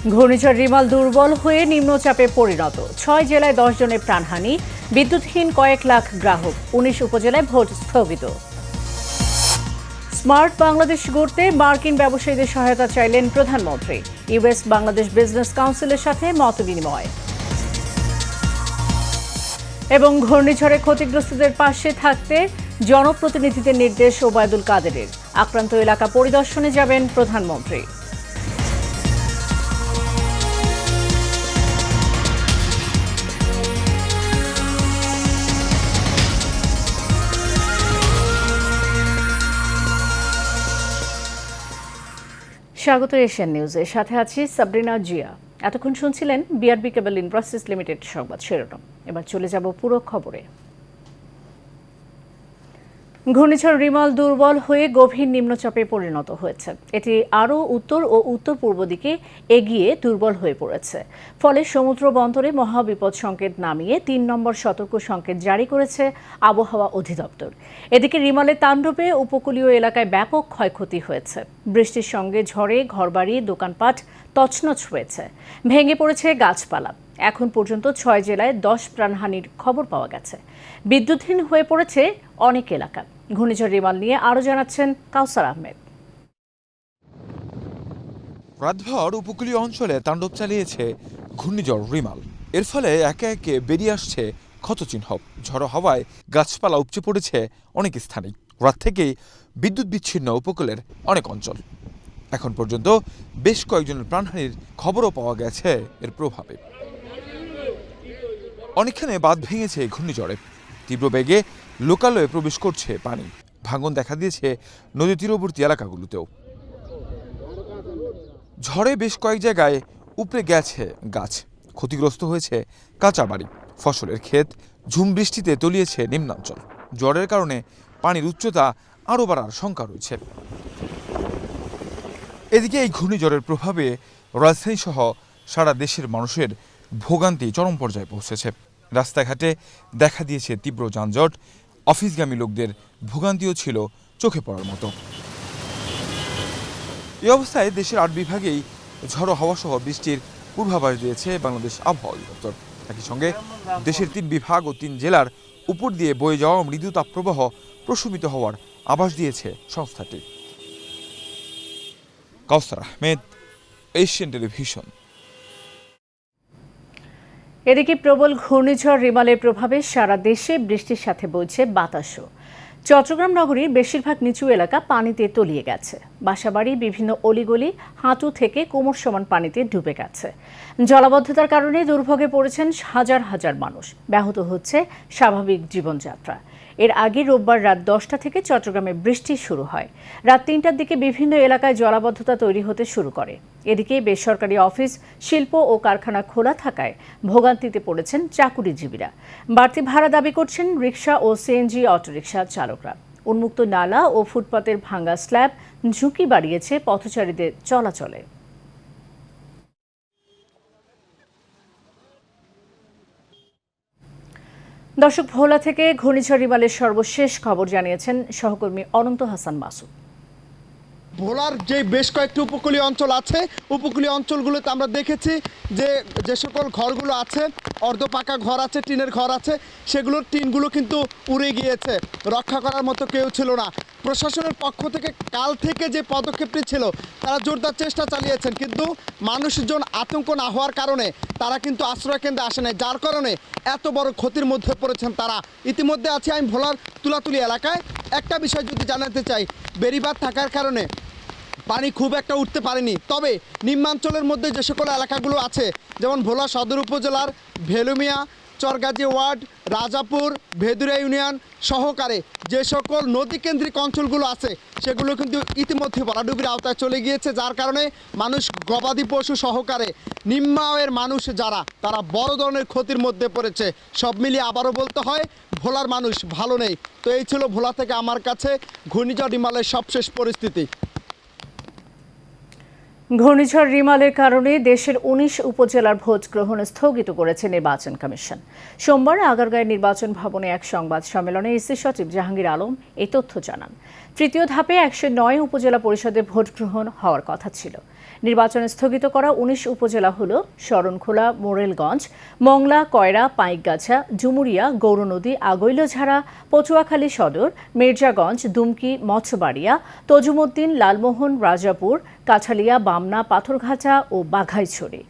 ঘূর্ণিঝড় রিমাল দুর্বল হয়ে নিম্নচাপে পরিণত। 6 জেলায় 10 জনের প্রাণহানি, বিদ্যুৎহীন কয়েক লাখ গ্রাহক, 19 উপজেলায় ভোট স্থগিত। স্মার্ট বাংলাদেশ গড়তে মার্কিন ব্যবসায়ীদের সহায়তা চাইলেন প্রধানমন্ত্রী। ইউএস বাংলাদেশ বিজনেস কাউন্সিলের সাথে মতবিনিময়। এবং ঘূর্ণিঝড়ে ক্ষতিগ্রস্তদের পাশে থাকতে জনপ্রতিনিধিদের নির্দেশ ওবায়দুল কাদেরের। আক্রান্ত এলাকা পরিদর্শনে যাবেন প্রধানমন্ত্রী। স্বাগত এশিয়ান নিউজে, সাথে আছি সাবরিনা জিয়া। এতক্ষণ শুনছিলেন বিআরবি কেবল ইনফ্রাস্ট্রাকচার লিমিটেড সংবাদ শিরোনাম। এবার চলে যাব পুরো খবরে। ঘূর্ণিঝড় রিমাল দুর্বল হয়ে গভীর নিম্নচাপে পরিণত হয়েছে। এটি আরও উত্তর ও উত্তর পূর্ব দিকে এগিয়ে দুর্বল হয়ে পড়েছে। ফলে সমুদ্র বন্দরে মহাবিপদ সংকেত নামিয়ে 3 নম্বর সতর্ক সংকেত জারি করেছে আবহাওয়া অধিদপ্তর। এদিকে রিমালের তাণ্ডবে উপকূলীয় এলাকায় ব্যাপক ক্ষয়ক্ষতি হয়েছে। বৃষ্টির সঙ্গে ঝড়ে ঘরবাড়ি, দোকানপাট তছনছ হয়েছে, ভেঙে পড়েছে গাছপালা। এখন পর্যন্ত 6 জেলায় 10 প্রাণহানির খবর পাওয়া গেছে। বিদ্যুৎহীন হয়ে পড়েছে অনেক এলাকা। ঘূর্ণিঝড় রিমাল নিয়ে আরও জানাচ্ছেন কাউসার আহমেদ। রাতভর উপকূলীয় অঞ্চলে তাণ্ডব চালিয়েছে ঘূর্ণিঝড় রিমাল। এর ফলে একে একে বেরিয়ে আসছে ক্ষতচিহ্ন। ঝড়ো হাওয়ায় গাছপালা উপচে পড়েছে অনেক স্থানেই। রাত থেকেই বিদ্যুৎ বিচ্ছিন্ন উপকূলের অনেক অঞ্চল। এখন পর্যন্ত বেশ কয়েকজনের প্রাণহানির খবরও পাওয়া গেছে এর প্রভাবে। অনেকখানে বাঁধ ভেঙেছে ঘূর্ণিঝড়ে। তীব্র বেগে লোকালয়ে প্রবেশ করছে পানি। ভাঙন দেখা দিয়েছে নদী তীরবর্তী এলাকাগুলোতেও। ঝড়ে বেশ কয়েক জায়গায় উপড়ে গেছে গাছ, ক্ষতিগ্রস্ত হয়েছে কাঁচা বাড়ি, ফসলের ক্ষেত। ঝুম বৃষ্টিতে তলিয়েছে নিম্নাঞ্চল। ঝড়ের কারণে পানির উচ্চতা আরও বাড়ার শঙ্কা রয়েছে। এদিকে এই ঘূর্ণিঝড়ের প্রভাবে রাজধানী সহ সারা দেশের মানুষের ভোগান্তি চরম পর্যায়ে পৌঁছেছে। রাস্তাঘাটে দেখা দিয়েছে তীব্র যানজট। অফিসগামী লোকদের ভোগান্তিও ছিল চোখে পড়ার মতো। এই অবস্থায় দেশের 8 বিভাগেই ঝড়ো হাওয়া সহ বৃষ্টির পূর্বাভাস দিয়েছে বাংলাদেশ আবহাওয়া অধিদপ্তর। একই সঙ্গে দেশের 3 বিভাগ ও 3 জেলার উপর দিয়ে বয়ে যাওয়া মৃদু তাপপ্রবাহ প্রশমিত হওয়ার আভাস দিয়েছে সংস্থাটি। কাউসার আহমেদ, এশিয়ান টেলিভিশন। এদিকে প্রবল ঘূর্ণিঝড় রিমালের প্রভাবে সারা দেশে বৃষ্টির সাথে বইছে বাতাসও। চট্টগ্রাম নগরীর বেশিরভাগ নিচু এলাকা পানিতে তলিয়ে গেছে। বাসাবাড়ি, বিভিন্ন অলিগলি হাঁটু থেকে কোমর সমান পানিতে ডুবে গেছে। জলাবদ্ধতার কারণে দুর্ভোগে পড়েছেন হাজার হাজার মানুষ। ব্যাহত হচ্ছে স্বাভাবিক জীবনযাত্রা। এর আগে রোববার রাত 10টা থেকে চট্টগ্রামে বৃষ্টি শুরু হয়। রাত 3টার দিকে বিভিন্ন এলাকায় জলাবদ্ধতা তৈরি হতে শুরু করে। এদিকে বেসরকারি অফিস, শিল্প ও কারখানা খোলা থাকায় ভোগান্তিতে পড়েছেন চাকুরিজীবীরা। বাড়তি ভাড়া দাবি করছেন রিকশা ও সিএনজি অটোরিকশা চালকরা। উন্মুক্ত নালা ও ফুটপাতের ভাঙা স্ল্যাব ঝুঁকি বাড়িয়েছে পথচারীদের চলাচলে। দর্শক, ভোলা থেকে ঘূর্ণিঝড় রিমালের সর্বশেষ খবর জানিয়েছেন সহকর্মী অনন্ত হাসান মাসুদ। ভোলার যে বেশ কয়েকটি উপকূলীয় অঞ্চল আছে, উপকূলীয় অঞ্চলগুলোতে আমরা দেখেছি যে সকল ঘরগুলো আছে, অর্ধপাকা ঘর আছে, টিনের ঘর আছে, সেগুলোর টিনগুলো কিন্তু উড়ে গিয়েছে। রক্ষা করার মতো কেউ ছিল না। প্রশাসনের পক্ষ থেকে কাল থেকে যে পদক্ষেপটি ছিল, তারা জোরদার চেষ্টা চালিয়েছেন, কিন্তু মানুষজন আতঙ্ক না হওয়ার কারণে তারা কিন্তু আশ্রয় কেন্দ্রে আসে নাই, যার কারণে এত বড় ক্ষতির মধ্যে পড়েছেন তারা। ইতিমধ্যে আছি আমি ভোলার তুলাতুলি এলাকায়। একটা বিষয় যদি জানাতে চাই, বেড়িবাঁধ থাকার কারণে পানি খুব একটা উঠতে পারেনি। তবে নিম্নাঞ্চলের মধ্যে যে সকল এলাকাগুলো আছে, যেমন ভোলা সদর উপজেলার ভেলুমিয়া, চরগাজী ওয়ার্ড, রাজাপুর, ভেদুরা ইউনিয়ন সহকারে যে সকল নদীকেন্দ্রিক অঞ্চলগুলো আছে, সেগুলো কিন্তু ইতিমধ্যে ভরাডুবির আওতায় চলে গিয়েছে, যার কারণে মানুষ, গবাদি পশু সহকারে নিম্ন আয়ের মানুষ যারা, তারা বড় ধরনের ক্ষতির মধ্যে পড়েছে। সব মিলিয়ে আবারও বলতে হয়, ভোলার মানুষ ভালো নেই। তো এই ছিল ভোলা থেকে আমার কাছে ঘূর্ণিঝড় রিমালের সবশেষ পরিস্থিতি। ঘূর্ণিঝড় রিমালের কারণে দেশের 19 উপজেলার ভোট গ্রহণ স্থগিত করেছে নির্বাচন কমিশন। সোমবার আগারগাঁওয়ের নির্বাচন ভবনে এক সংবাদ সম্মেলনে ইসি সচিব জাহাঙ্গীর আলম এই তথ্য জানান। তৃতীয় ধাপে 109 উপজেলা পরিষদে ভোট গ্রহণ হওয়ার কথা ছিল। নির্বাচন স্থগিত করা ১৯ উপজেলা হল শরণখোলা, মোরেলগঞ্জ, মংলা, কয়রা, পাইকগাছা, ডুমুরিয়া, গৌরনদী, আগৈলঝাড়া, পটুয়াখালী সদর, মির্জাগঞ্জ, দুমকি, মৎস্যবাড়িয়া, তজুমুদ্দিন, লালমোহন, রাজাপুর, কাঠালিয়া, বামনা, পাথরঘাটা ও বাঘাইছড়ি।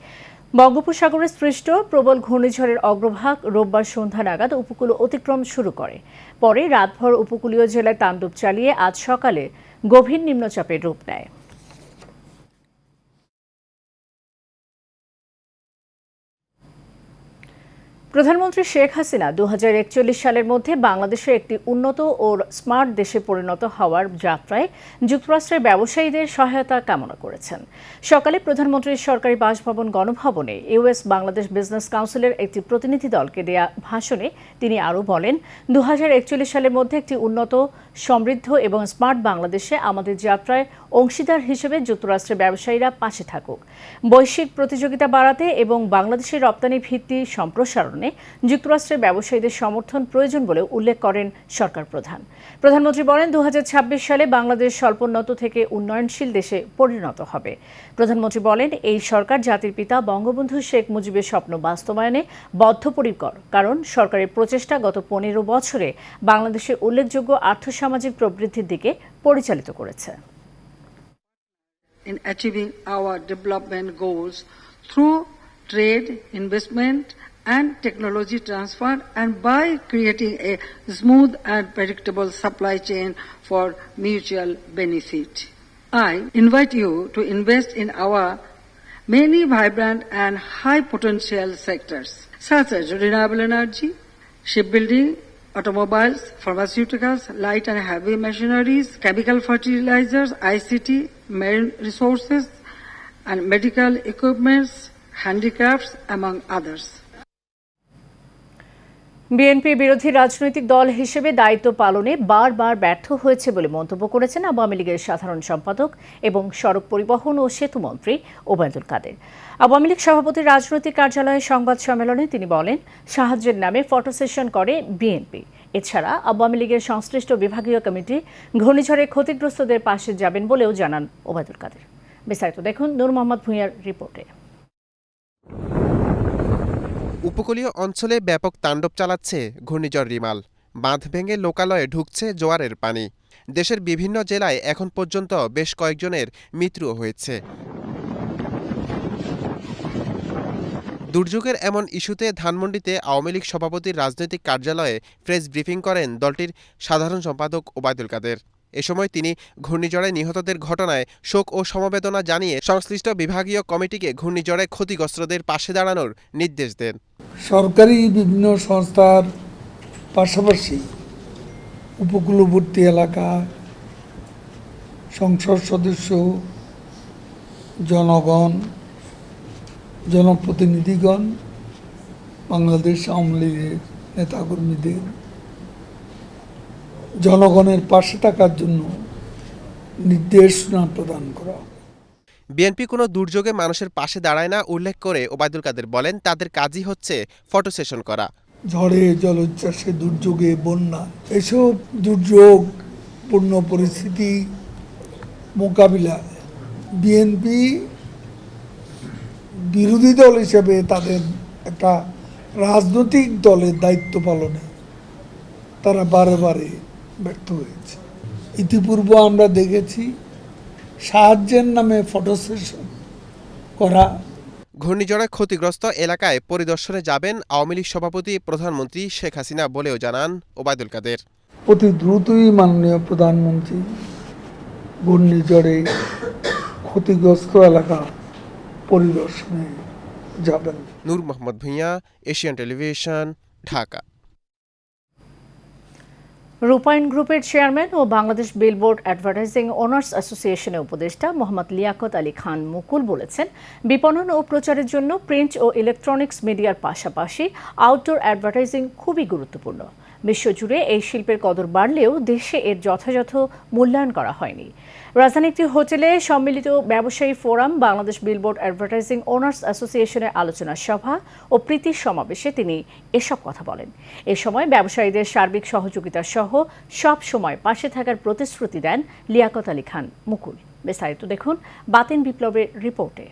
বঙ্গোপসাগরে সৃষ্ট প্রবল ঘূর্ণিঝড়ের অগ্রভাগ রোববার সন্ধ্যা নাগাদ উপকূল অতিক্রম শুরু করে। পরে রাতভর উপকূলীয় জেলায় তাণ্ডব চালিয়ে আজ সকালে গভীর নিম্নচাপের রূপ নেয়। প্রধানমন্ত্রী শেখ হাসিনা ২০৪১ সালের মধ্যে বাংলাদেশে একটি উন্নত ও স্মার্ট দেশে পরিণত হওয়ার যাত্রায় যুক্তরাষ্ট্রের ব্যবসায়ীদের সহায়তা কামনা করেছেন। সকালে প্রধানমন্ত্রীর সরকারি বাসভবন গণভবনে ইউএস বাংলাদেশ বিজনেস কাউন্সিলের একটি প্রতিনিধি দলকে দেয়া ভাষণে তিনি আরও বলেন, ২০৪১ সালের মধ্যে একটি উন্নত, সমৃদ্ধ এবং স্মার্ট বাংলাদেশে আমাদের যাত্রায় অংশীদার হিসেবে যুক্তরাষ্ট্রের ব্যবসায়ীরা পাশে থাকুক। বৈশ্বিক প্রতিযোগিতা বাড়াতে এবং বাংলাদেশের রপ্তানি ভিত্তি সম্প্রসারণে যুক্তরাষ্ট্রের ব্যবসায়ীদের সমর্থন প্রয়োজন বলে উল্লেখ করেন সরকার প্রধান। প্রধানমন্ত্রী বলেন, ২০২৬ সালে বাংলাদেশ স্বল্পোন্নত থেকে উন্নয়নশীল দেশে পরিণত হবে। প্রধানমন্ত্রী বলেন, এই সরকার জাতির পিতা বঙ্গবন্ধু শেখ মুজিবের স্বপ্ন বাস্তবায়নে বদ্ধপরিকর, কারণ সরকারের প্রচেষ্টা গত ১৫ বছরে বাংলাদেশের উল্লেখযোগ্য আর্থসামাজিক প্রবৃদ্ধির দিকে পরিচালিত করেছে। In achieving our development goals through trade, investment and technology transfer, and by creating a smooth and predictable supply chain for mutual benefit. I invite you to invest in our many vibrant and high potential sectors such as renewable energy, shipbuilding, automobiles, pharmaceuticals, light and heavy machineries, chemical fertilizers, ICT, marine resources, and medical equipments, handicrafts, among others. BNP বিরোধী রাজনৈতিক দল হিসেবে দায়িত্ব পালনে বারবার ব্যর্থ হয়েছে বলে মন্তব্য করেছেন আওয়ামী লীগের সাধারণ সম্পাদক এবং সড়ক পরিবহন ও সেতু মন্ত্রী ওবায়দুল কাদের। আওয়ামী লীগ সভাপতির রাজনৈতিক কার্যালয়ে সংবাদ সম্মেলনে তিনি বলেন, সাহায্যের নামে ফটো সেশন করে বিএনপি। এছাড়া আওয়ামী লীগের সংশ্লিষ্ট বিভাগীয় কমিটি ঘূর্ণিঝড়ে ক্ষতিগ্রস্তদের পাশে যাবেন বলেও জানান ওবায়দুল কাদের। বিস্তারিত দেখুন নূর মোহাম্মদ ভূঁইয়ার রিপোর্টে। উপকূলীয় অঞ্চলে ব্যাপক তাণ্ডব চালাচ্ছে ঘূর্ণিঝড় রিমাল। বাঁধ ভেঙে লোকালয়ে ঢুকছে জোয়ারের পানি। দেশের বিভিন্ন জেলায় এখন পর্যন্ত বেশ কয়েকজনের মৃত্যুও হয়েছে। দুর্যোগের এমন ইস্যুতে ধানমন্ডিতে আওয়ামী লীগ সভাপতির রাজনৈতিক কার্যালয়ে প্রেস ব্রিফিং করেন দলটির সাধারণ সম্পাদক ওবায়দুল কাদের। এ সময় তিনি ঘূর্ণিঝড়ে নিহতদের ঘটনায় শোক ও সমবেদনা জানিয়ে সংশ্লিষ্ট বিভাগীয় কমিটিকে ঘূর্ণিঝড়ে ক্ষতিগ্রস্তদের পাশে দাঁড়ানোর নির্দেশ দেন। সরকারি বিভিন্ন সংস্থার পাশাপাশি উপকূলবর্তী এলাকা, সংসদ সদস্য, জনগণ, জনপ্রতিনিধিগণ, বাংলাদেশ আওয়ামী লীগের নেতাকর্মীদের জনগণের পাশে থাকার জন্য নির্দেশনা প্রদান করা। বিএনপি কোনো দুর্যোগে মানুষের পাশে দাঁড়ায় না উল্লেখ করে ওবায়দুল কাদের বলেন, তাদের কাজই হচ্ছে ফটো সেশন করা। ঝড়ে, জলোচ্ছ্বাসে, দুর্যোগে, বন্যা, এসব দুর্যোগপূর্ণ পরিস্থিতি মোকাবিলায় বিএনপি বিরোধী দল হিসেবে তাদের একটা রাজনৈতিক দলের দায়িত্ব পালনে তারা বারে বারে ব্যর্থ হয়েছে। ইতিপূর্বে আমরা দেখেছি সাহায্যের নামে ফটো সেশন করা। ঘূর্ণিঝড়ে ক্ষতিগ্রস্ত এলাকায় পরিদর্শনে যাবেন আওয়ামী লীগ সভাপতি প্রধানমন্ত্রী শেখ হাসিনা বলেও জানান ওবায়দুল কাদের। অতি দ্রুতই মাননীয় প্রধানমন্ত্রী ঘূর্ণিঝড়ে ক্ষতিগ্রস্ত এলাকা পরিদর্শনে যাবেন। নূর মোহাম্মদ ভূঁইয়া, এশিয়ান টেলিভিশন, ঢাকা। রূপায়ণ গ্রুপের চেয়ারম্যান ও বাংলাদেশ বিলবোর্ড অ্যাডভার্টাইজিং ওনার্স অ্যাসোসিয়েশনের উপদেষ্টা মোহাম্মদ লিয়াকত আলী খান মুকুল বলেছেন, বিপণন ও প্রচারের জন্য প্রিন্ট ও ইলেকট্রনিক্স মিডিয়ার পাশাপাশি আউটডোর অ্যাডভার্টাইজিং খুবই গুরুত্বপূর্ণ। বিশ্বজুড়ে এই শিল্পের কদর বাড়লেও দেশে এর যথাযথ মূল্যায়ন করা হয়নি। রাজধানীর একটি হোটেলে সম্মিলিত ব্যবসায়ী forum, Bangladesh billboard advertising owners অ্যাসোসিয়েশনের আলোচনা সভা ও প্রীতির সমাবেশে তিনি এসব কথা বলেন। এ সময় ব্যবসায়ীদের সার্বিক সহযোগিতা সহ সব সময় পাশে থাকার প্রতিশ্রুতি দেন লিয়াকত আলী খান মুকুল। বিস্তারিত দেখুন বাতেন বিপ্লবের রিপোর্টে।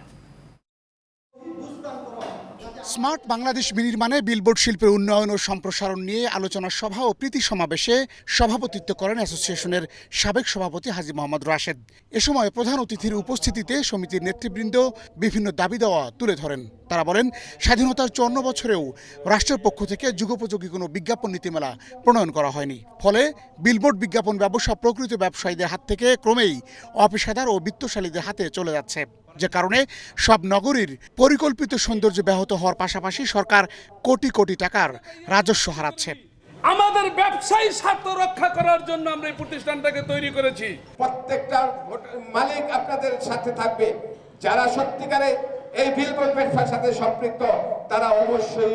স্মার্ট বাংলাদেশ বিনির্মাণে বিলবোর্ড শিল্পের উন্নয়ন ও সম্প্রসারণ নিয়ে আলোচনা সভা ও প্রীতি সমাবেশে সভাপতিত্ব করেন অ্যাসোসিয়েশনের সাবেক সভাপতি হাজী মোহাম্মদ রাশেদ। এ সময় প্রধান অতিথির উপস্থিতিতে সমিতির নেতৃবৃন্দ বিভিন্ন দাবি দেওয়া তুলে ধরেন। তারা বলেন, স্বাধীনতার 54 বছরেও রাষ্ট্রের পক্ষ থেকে যুগোপযোগী কোনো বিজ্ঞাপন নীতিমালা প্রণয়ন করা হয়নি। ফলে বিলবোর্ড বিজ্ঞাপন ব্যবসা প্রকৃত ব্যবসায়ীদের হাত থেকে ক্রমেই অপেশাদার ও বিত্তশালীদের হাতে চলে যাচ্ছে, যে কারণে সব নগরীর পরিকল্পিত সৌন্দর্য ব্যাহত হওয়ার পাশাপাশি সরকার কোটি কোটি টাকার রাজস্ব হারাচ্ছে। আমাদের ব্যবসায়ী স্বার্থ রক্ষা করার জন্য আমরা এই প্রতিষ্ঠানটাকে তৈরি করেছি। প্রত্যেকটা মালিক আপনাদের সাথে থাকবে। যারা সত্যিকারে এই বিলবোর্ড ব্যবসার সাথে সম্পৃক্ত তারা অবশ্যই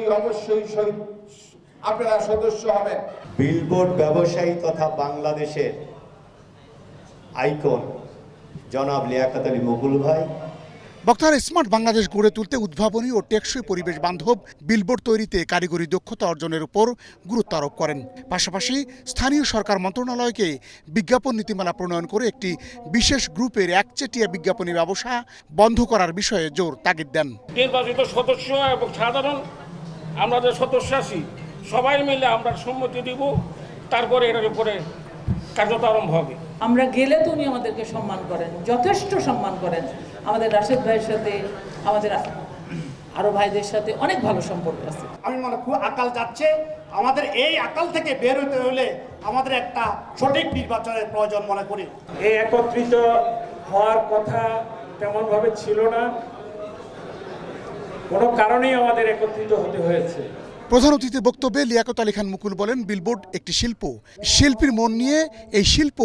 আপনারা সদস্য হবেন। বিলবোর্ড ব্যবসায়ী তথা বাংলাদেশের আইকন জনাব লিয়াকত আলী মুকুল ভাই বক্তারা স্মার্ট বাংলাদেশ গড়ে তুলতে উদ্ভাবনী ও টেকসই পরিবেশ বান্ধব বিলবোর্ড তৈরিতে কারিগরি দক্ষতা অর্জনের উপর গুরুত্ব আরোপ করেন। পাশাপাশি স্থানীয় সরকার মন্ত্রণালয়কে বিজ্ঞাপন নীতিমালা প্রণয়ন করে একটি বিশেষ গ্রুপের একচেটিয়া বিজ্ঞাপনী ব্যবসা বন্ধ করার বিষয়ে জোর তাগিদ দেন। নির্বাচিত সদস্য এবং সাধারণ আমরা যে সদস্য আছি সবাই মিলে আমরা সম্মতি দিব, তারপরে এটার উপরে কার্যত আরম্ভ হবে। আমরা গেলে তো উনি আমাদেরকে সম্মান করেন, যথেষ্ট সম্মান করেন। আমাদের রাশেদ ভাইয়ের সাথে, আমাদের আরো ভাইদের সাথে অনেক ভালো সম্পর্ক আছে। আমি মনে খুব আকাল যাচ্ছে। আমাদের এই আকাল থেকে বের হতে হলে আমাদের একটা সঠিক নির্বাচনের প্রয়োজন মনে করি। এই একত্রিত হওয়ার কথা তেমন ভাবে ছিল না, কোনো কারণেই আমাদের একত্রিত হতে হয়েছে। প্রধান অতিথির বক্তব্যে লিয়াকত আলী খান মুকুল বলেন, বিলবোর্ড একটি শিল্প, শিল্পীর মন নিয়ে এই শিল্প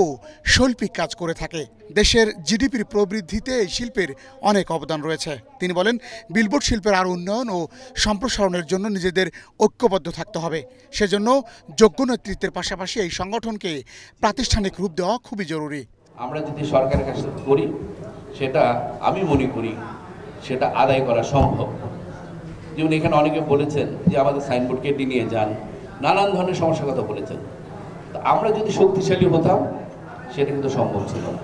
শৈল্পিক কাজ করে থাকে। দেশের জিডিপির প্রবৃদ্ধিতে এই শিল্পের অনেক অবদান রয়েছে। তিনি বলেন, বিলবোর্ড শিল্পের আরও উন্নয়ন ও সম্প্রসারণের জন্য নিজেদের ঐক্যবদ্ধ থাকতে হবে। সেজন্য যোগ্য নেতৃত্বের পাশাপাশি এই সংগঠনকে প্রাতিষ্ঠানিক রূপ দেওয়া খুবই জরুরি। আমরা যদি সরকারের কাছে করি, সেটা আমি মনে করি সেটা আদায় করা সম্ভব। যেমন এখানে অনেকে বলেছেন যে আমাদের সাইনবোর্ড কেটে নিয়ে যান, নানান ধরনের সমস্যার কথা বলেছেন। তো আমরা যদি শক্তিশালী হতাম সেটা কিন্তু সম্ভব ছিল না।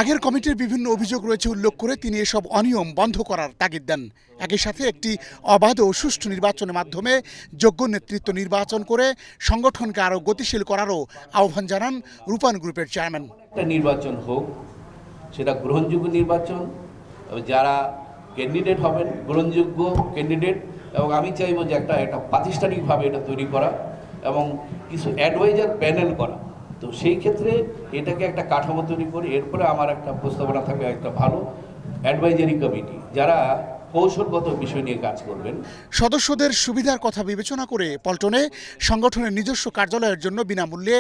আগের কমিটির বিভিন্ন অভিযোগ রয়েছে উল্লেখ করে তিনি এসব অনিয়ম বন্ধ করার তাগিদ দেন। একই সাথে একটি অবাধ ও সুষ্ঠু নির্বাচনের মাধ্যমে যোগ্য নেতৃত্ব নির্বাচন করে সংগঠনকে আরও গতিশীল করারও আহ্বান জানান রূপান গ্রুপের চেয়ারম্যান। একটা নির্বাচন হোক, সেটা গ্রহণযোগ্য নির্বাচন, যারা ক্যান্ডিডেট হবেন গ্রহণযোগ্য ক্যান্ডিডেট, এবং আমি চাইবো যে একটা প্রাতিষ্ঠানিকভাবে এটা তৈরি করা এবং কিছু অ্যাডভাইজার প্যানেল করা। তো সেই ক্ষেত্রে এটাকে একটা কাঠামো তৈরি করে এরপরে আমার একটা প্রস্তাবনা থাকবে একটা ভালো অ্যাডভাইজারি কমিটি যারা কৌশলগত বিষয় নিয়ে কাজ করবেন। সদস্যদের সুবিধার কথা বিবেচনা করে পল্টনে সংগঠনের নিজস্ব কার্যালয়ের জন্য বিনামূল্যে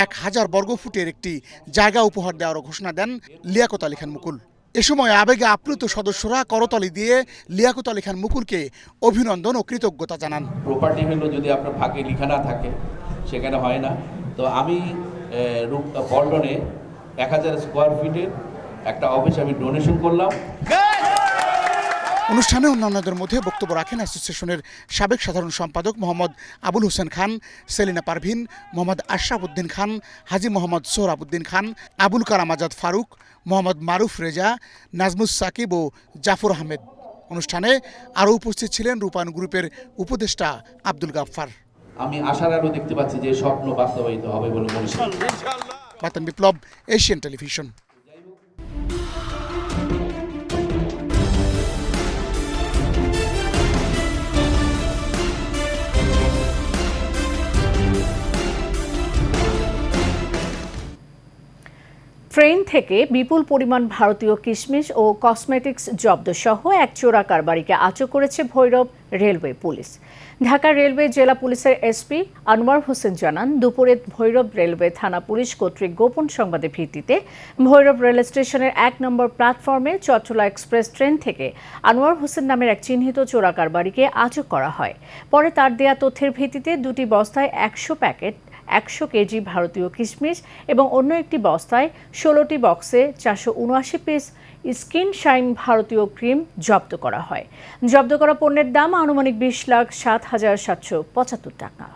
1000 বর্গফুটের একটি জায়গা উপহার দেওয়ার ঘোষণা দেন লিয়াকত আলী খান মুকুল। এ সময় আবেগে আপ্লুত সদস্যরা করতালি দিয়ে লিয়াকত আলী খান মুকুলকে অভিনন্দন ও কৃতজ্ঞতা জানান। প্রপার্টি হলো যদি আপনার ভাগে লেখা না থাকে সেখানে হয় না। তো আমি পল্টনে 1000 স্কোয়ার ফিটের একটা অফিস আমি ডোনেশন করলাম। অনুষ্ঠানে অন্যান্যদের মধ্যে বক্তব্য রাখেন অ্যাসোসিয়েশনের সাবেক সাধারণ সম্পাদক মোহাম্মদ আবুল হোসেন খান, সেলিনা পারভিন, মোহাম্মদ আশরাফ উদ্দিন খান, হাজী মোহাম্মদ সোহরাব উদ্দিন খান, আবুল কালাম আজাদ ফারুক, মোহাম্মদ মারুফ রেজা, নাজমুস সাকিব ও জাফর আহমেদ। অনুষ্ঠানে আরও উপস্থিত ছিলেন রূপান গ্রুপের উপদেষ্টা আব্দুল গাফফার। আমি আশার আলো দেখতে পাচ্ছি যে স্বপ্ন বাস্তবায়িত হবে বলে মনে করি। বাতেন বিপ্লব, এশিয়ান টেলিভিশন। ট্রেন থেকে বিপুল পরিমাণ ভারতীয় কিশমিশ ও কসমেটিক্স জব্দসহ এক চোরা কারবারিকে আটক করেছে Bhairab railway police. Dhaka railway জেলা পুলিশের এসপি আনোয়ার হোসেন জানান, দুপুরে ভৈরব রেলওয়ে থানা পুলিশ কর্তৃক গোপন সংবাদের ভিত্তিতে ভৈরব রেল স্টেশনের 1 নম্বর প্ল্যাটফর্মে চট্টলা এক্সপ্রেস ট্রেন থেকে আনোয়ার হোসেন নামের এক চিহ্নিত চোরা কারবারিকে আটক করা হয়। পরে তার দেয়া তথ্যের ভিত্তিতে 2টি বস্তায় 100 প্যাকেট 100 কেজি ভারতীয় কিশমিশ এবং অন্য একটি বস্তায় 16টি বক্সে 479 পিস স্কিন শাইন ভারতীয় ক্রিম জব্দ করা হয়। জব্দ করা পণ্যের দাম আনুমানিক 20,07,775 টাকা।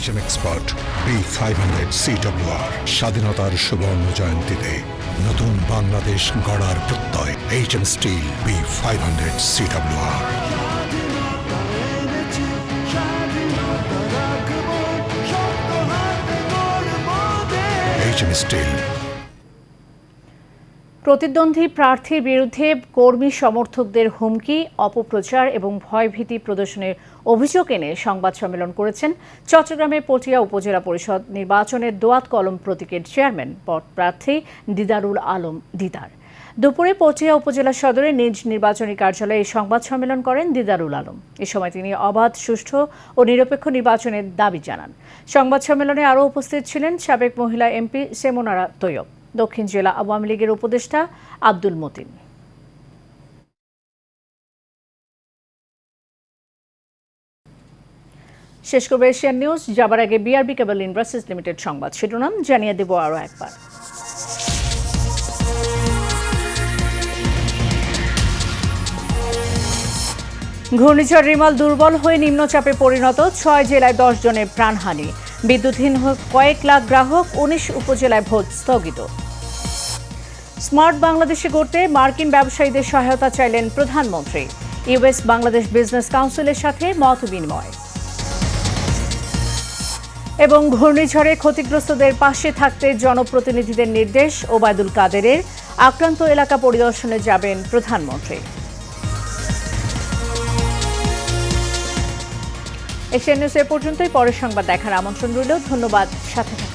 ভিশন এক্সপার্ট B500 CWR স্বাধীনতার সুবর্ণ জয়ন্তীতে নতুন বাংলাদেশ গড়ার প্রত্যয় HM steel B500 CWR HM steel. প্রতিদ্বন্দ্বী প্রার্থীর বিরুদ্ধে কর্মী সমর্থকদের হুমকি, অপপ্রচার এবং ভয়ভীতি প্রদর্শনের অভিযোগ এনে সংবাদ সম্মেলন করেছেন চট্টগ্রামের পটিয়া উপজেলা পরিষদ নির্বাচনের দোয়াত কলম প্রতীকের চেয়ারম্যান পদ প্রার্থী দিদারুল আলম দিদার। দুপুরে পটিয়া উপজেলা সদরে নিজ নির্বাচনী কার্যালয়ে এই সংবাদ সম্মেলন করেন দিদারুল আলম। এ সময় তিনি অবাধ, সুষ্ঠু ও নিরপেক্ষ নির্বাচনের দাবি জানান। সংবাদ সম্মেলনে আরও উপস্থিত ছিলেন সাবেক মহিলা এমপি সেমোনারা তৈয়ব, দক্ষিণ জেলা আওয়ামী লীগের উপদেষ্টা আব্দুল মতিন। শেষ করবে এশিয়ান নিউজ। যাবার আগে বিআরবি কেবল ইন্ডাস্ট্রিজ লিমিটেড সংবাদ শিরোনাম জানিয়ে দেব আরও একবার। ঘূর্ণিঝড় রিমাল দুর্বল হয়ে নিম্নচাপে পরিণত, 6 জেলায় 10 জনের প্রাণহানি, বিদ্যুৎহীন কয়েক লাখ গ্রাহক, 19 উপজেলায় ভোট স্থগিত। স্মার্ট বাংলাদেশে গড়তে মার্কিন ব্যবসায়ীদের সহায়তা চাইলেন প্রধানমন্ত্রী। ইউএস বাংলাদেশ বিজনেস কাউন্সিলের সাথে মত বিনিময়। এবং ঘূর্ণিঝড়ে ক্ষতিগ্রস্তদের পাশে থাকতে জনপ্রতিনিধিদের নির্দেশ, ওবায়দুল কাদেরের, আক্রান্ত এলাকা পরিদর্শনে যাবেন প্রধানমন্ত্রী। এশিয়ান নিউজ এ পর্যন্তই। পরের সংবাদ দেখার আমন্ত্রণ রইল। ধন্যবাদ, সাথে থাকুন।